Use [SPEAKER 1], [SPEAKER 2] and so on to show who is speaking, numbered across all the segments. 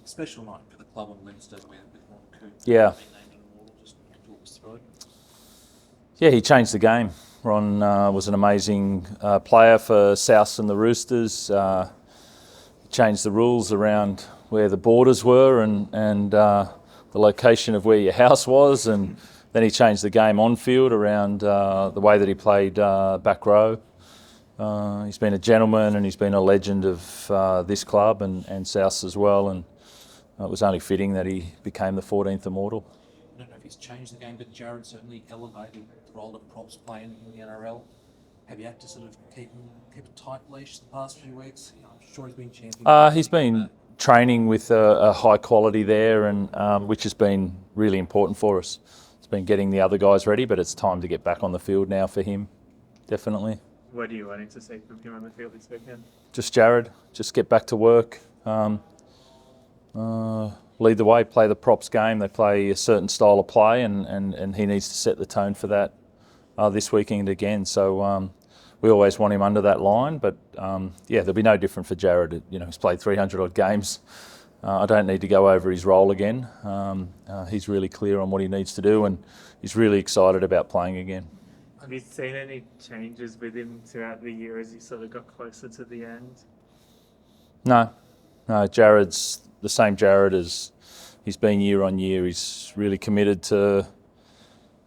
[SPEAKER 1] Special night for the club on Wednesday with Ron Coote.
[SPEAKER 2] Yeah.
[SPEAKER 1] Being named an immortal, just talk us through it.
[SPEAKER 2] Yeah, he changed the game. Ron was an amazing player for Souths and the Roosters. He changed the rules around where the borders were and the location of where your house was, and then he changed the game on field around the way that he played back row. He's been a gentleman and he's been a legend of this club and Souths as well, and it was only fitting that he became the 14th immortal.
[SPEAKER 1] I don't know if he's changed the game, but Jared certainly elevated the role of props playing in the NRL. Have you had to sort of keep a tight leash the past few weeks? I'm sure he's been champion.
[SPEAKER 2] He's been training with a high quality there, and which has been really important for us. It's been getting the other guys ready, but it's time to get back on the field now for him, definitely.
[SPEAKER 3] What are you wanting to see from him on the field this weekend?
[SPEAKER 2] Just Jared, just get back to work, lead the way, play the props game. They play a certain style of play, and he needs to set the tone for that this weekend again. So we always want him under that line, but there'll be no different for Jared. He's played 300 odd games. I don't need to go over his role again. He's really clear on what he needs to do, and he's really excited about playing again.
[SPEAKER 3] Have you seen any changes with him throughout the year as he sort of got closer to the end?
[SPEAKER 2] No, Jared's the same Jared as he's been year on year. He's really committed to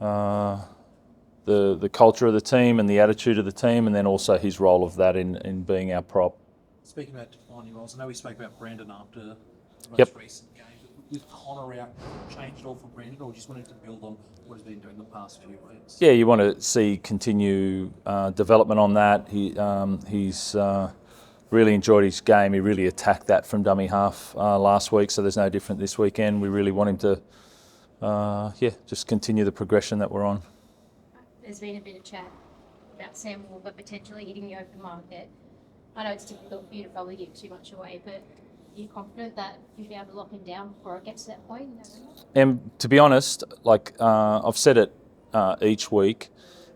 [SPEAKER 2] the culture of the team and the attitude of the team, and then also his role of that in being our prop.
[SPEAKER 1] Speaking about defining roles, I know we spoke about Brandon after the most
[SPEAKER 2] Yep.
[SPEAKER 1] recent game, but with Connor out, changed at all for Brandon, or just wanted to build on what he's been doing the past few weeks?
[SPEAKER 2] Yeah, you want to see continue development on that. He's really enjoyed his game. He really attacked that from dummy half last week, so there's no different this weekend. We really want him to, just continue the progression that we're on.
[SPEAKER 4] There's been a bit of chat about Sam Walker potentially hitting the open market. I know it's difficult for you to probably give too much away, but are you confident that you'll be able to lock him down before it gets to that point?
[SPEAKER 2] And to be honest, I've said it each week,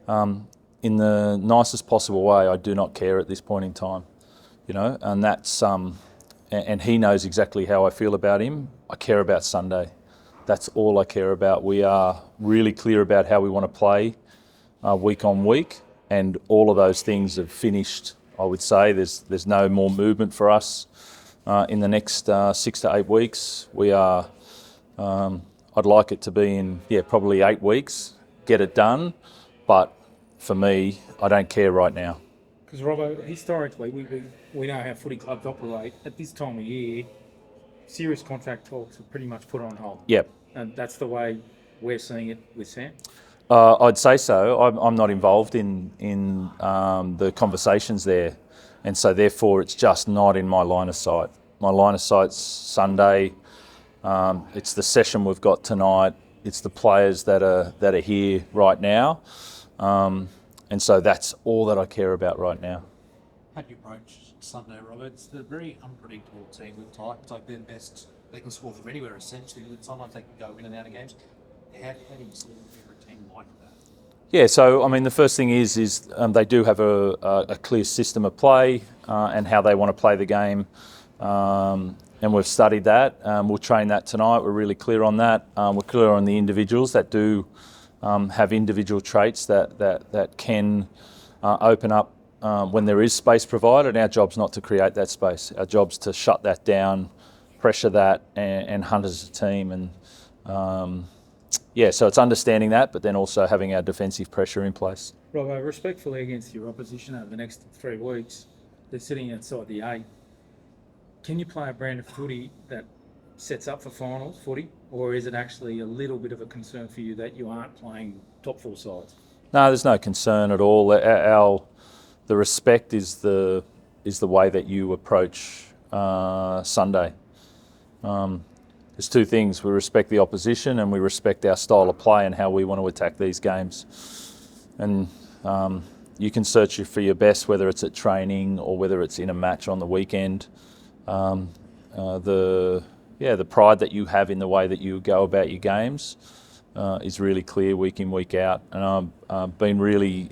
[SPEAKER 2] in the nicest possible way, I do not care at this point in time, and that's and he knows exactly how I feel about him. I care about Sunday. That's all I care about. We are really clear about how we want to play week on week, and all of those things have finished. I would say there's no more movement for us in the next 6 to 8 weeks. We are. I'd like it to be in probably 8 weeks, get it done. But for me, I don't care right now.
[SPEAKER 5] Because Robbo, historically, we know how footy clubs operate. At this time of year, serious contract talks are pretty much put on hold.
[SPEAKER 2] Yep.
[SPEAKER 5] And that's the way we're seeing it with Sam.
[SPEAKER 2] I'd say so. I'm not involved in the conversations there, and so therefore it's just not in my line of sight. My line of sight's Sunday. It's the session we've got tonight. It's the players that are here right now, and so that's all that I care about right now.
[SPEAKER 1] How do you approach Sunday, Robert? It's a very unpredictable team with type. It's like they're the best. They can score from anywhere essentially. Sometimes they can go in and out of games. How do you sort of prepare a team like that?
[SPEAKER 2] Yeah, so I mean, the first thing is they do have a clear system of play and how they want to play the game, and we've studied that. We'll train that tonight. We're really clear on that. We're clear on the individuals that do have individual traits that can open up when there is space provided. Our job's not to create that space. Our job's to shut that down, pressure that, and hunt as a team. And so it's understanding that, but then also having our defensive pressure in place.
[SPEAKER 5] Robbo, respectfully against your opposition over the next 3 weeks, they're sitting outside the 8. Can you play a brand of footy that sets up for finals footy, or is it actually a little bit of a concern for you that you aren't playing top 4 sides?
[SPEAKER 2] No, there's no concern at all. The respect is the way that you approach Sunday. There's 2 things. We respect the opposition and we respect our style of play and how we want to attack these games. And you can search for your best, whether it's at training or whether it's in a match on the weekend. The pride that you have in the way that you go about your games is really clear week in, week out. And I've been really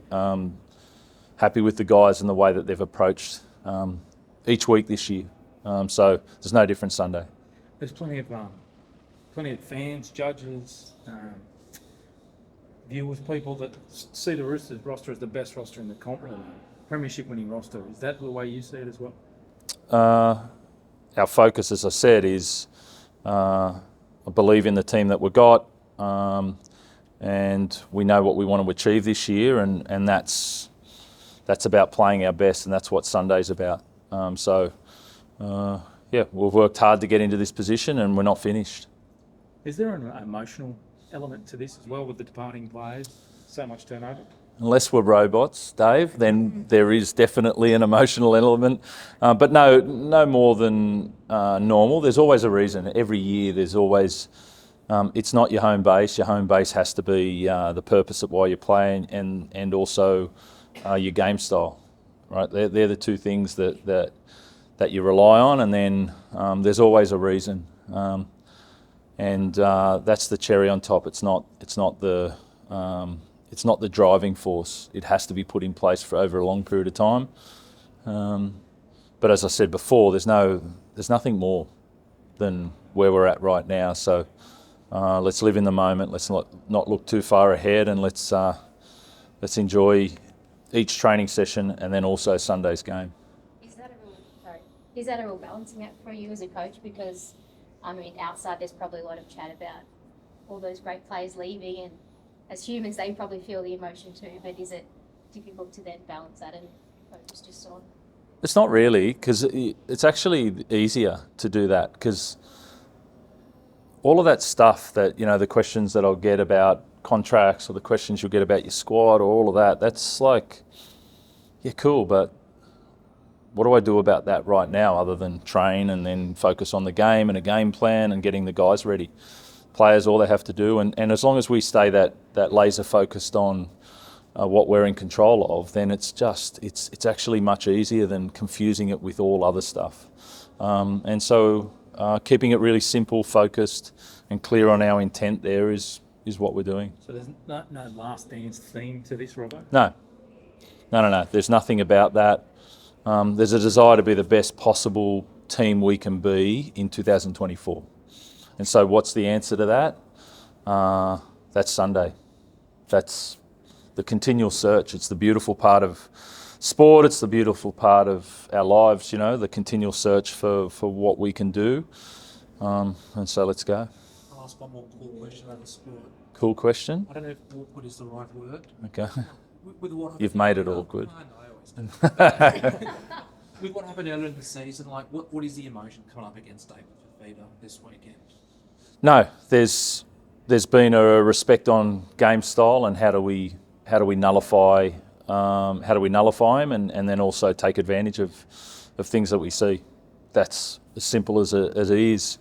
[SPEAKER 2] happy with the guys and the way that they've approached each week this year. So there's no difference Sunday.
[SPEAKER 5] there's plenty of fans, judges, viewers, people that see the Roosters roster as the best roster in the comp, premiership winning roster. Is that the way you see it as well?
[SPEAKER 2] Our focus, as I said, is I believe in the team that we've got, and we know what we want to achieve this year, and that's about playing our best, and that's what Sunday's about. Yeah, we've worked hard to get into this position, and we're not finished.
[SPEAKER 5] Is there an emotional element to this as well with the departing players? So much turnover.
[SPEAKER 2] Unless we're robots, Dave, then there is definitely an emotional element, but no more than normal. There's always a reason. Every year there's always, it's not your home base. Your home base has to be the purpose of why you're playing, and also your game style, right? They're the two things that you rely on, and then there's always a reason, and that's the cherry on top. It's not the driving force. It has to be put in place for over a long period of time. But as I said before, there's nothing more than where we're at right now. So let's live in the moment. Let's not look too far ahead, and let's enjoy each training session and then also Sunday's game.
[SPEAKER 4] Is that a real balancing act for you as a coach? Because, I mean, outside there's probably a lot of chat about all those great players leaving, and as humans they probably feel the emotion too, but is it difficult to then balance that and focus just on?
[SPEAKER 2] It's not really, because it's actually easier to do that, because all of that stuff that, the questions that I'll get about contracts, or the questions you'll get about your squad, or all of that, that's like, yeah, cool, but what do I do about that right now other than train and then focus on the game and a game plan and getting the guys ready? Players, all they have to do, and as long as we stay that laser focused on what we're in control of, then it's actually much easier than confusing it with all other stuff. And so keeping it really simple, focused, and clear on our intent there is what we're doing.
[SPEAKER 5] So there's no last dance theme to this, Robbo?
[SPEAKER 2] No. There's nothing about that. There's a desire to be the best possible team we can be in 2024. And so what's the answer to that? That's Sunday. That's the continual search. It's the beautiful part of sport. It's the beautiful part of our lives, the continual search for what we can do. And so let's go.
[SPEAKER 1] I'll ask one more cool question about the sport.
[SPEAKER 2] Cool question?
[SPEAKER 1] I don't know if awkward is the right word.
[SPEAKER 2] Okay.
[SPEAKER 1] With what
[SPEAKER 2] You've made it awkward.
[SPEAKER 1] I always do. With what happened earlier in the season, like what is the emotion coming up against David Fafita this weekend?
[SPEAKER 2] No, there's been a respect on game style and how do we nullify him and then also take advantage of things that we see. That's as simple as it is.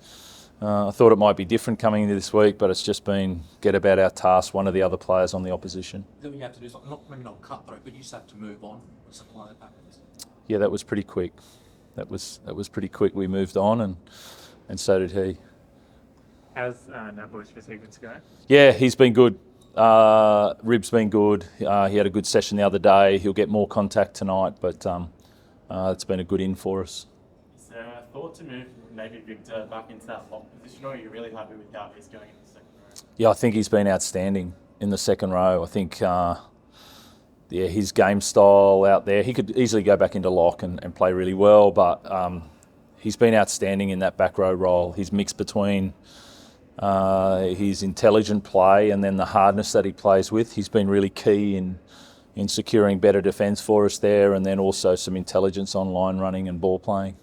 [SPEAKER 2] I thought it might be different coming into this week, but it's just been get about our task, one of the other players on the opposition.
[SPEAKER 1] Then you have to do something, maybe not cutthroat, but you just have to move on when something like that happens.
[SPEAKER 2] Yeah, that was pretty quick. That was pretty quick. We moved on, and so did he.
[SPEAKER 3] How's Nat for sequence going?
[SPEAKER 2] Yeah, he's been good. Rib's been good. He had a good session the other day. He'll get more contact tonight, but it's been a good in for us.
[SPEAKER 6] Is there a thought to move maybe Victor back into that lock position, or are you really happy with how he's going in the second row?
[SPEAKER 2] Yeah, I think he's been outstanding in the second row. I think his game style out there, he could easily go back into lock and play really well, but he's been outstanding in that back row role. His mix between his intelligent play and then the hardness that he plays with, he's been really key in securing better defence for us there, and then also some intelligence on line running and ball playing.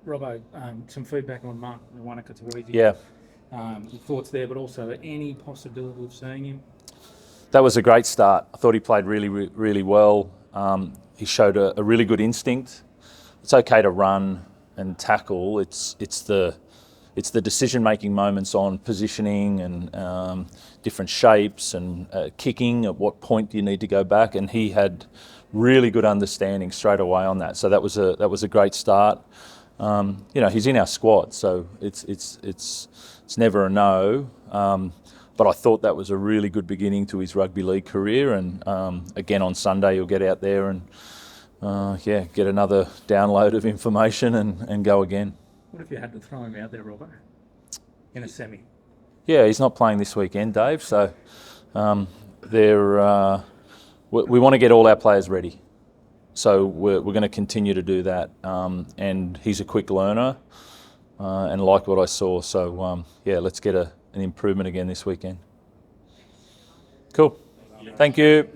[SPEAKER 5] Robbo, some feedback on Mark Wanaka-Tuizi.
[SPEAKER 2] Yeah.
[SPEAKER 5] Your thoughts there, but also any possibility of seeing him?
[SPEAKER 2] That was a great start. I thought he played really, really well. He showed a really good instinct. It's okay to run and tackle. It's the decision-making moments on positioning and different shapes and kicking. At what point do you need to go back? And he had really good understanding straight away on that. So that was a great start. He's in our squad, so it's never a no. But I thought that was a really good beginning to his rugby league career. And again on Sunday, he'll get out there and get another download of information and go again.
[SPEAKER 5] What if you had to throw him out there, Robbo? in a semi?
[SPEAKER 2] Yeah, he's not playing this weekend, Dave. So we want to get all our players ready. So we're going to continue to do that. And he's a quick learner and like what I saw. So let's get an improvement again this weekend. Cool. Thank you.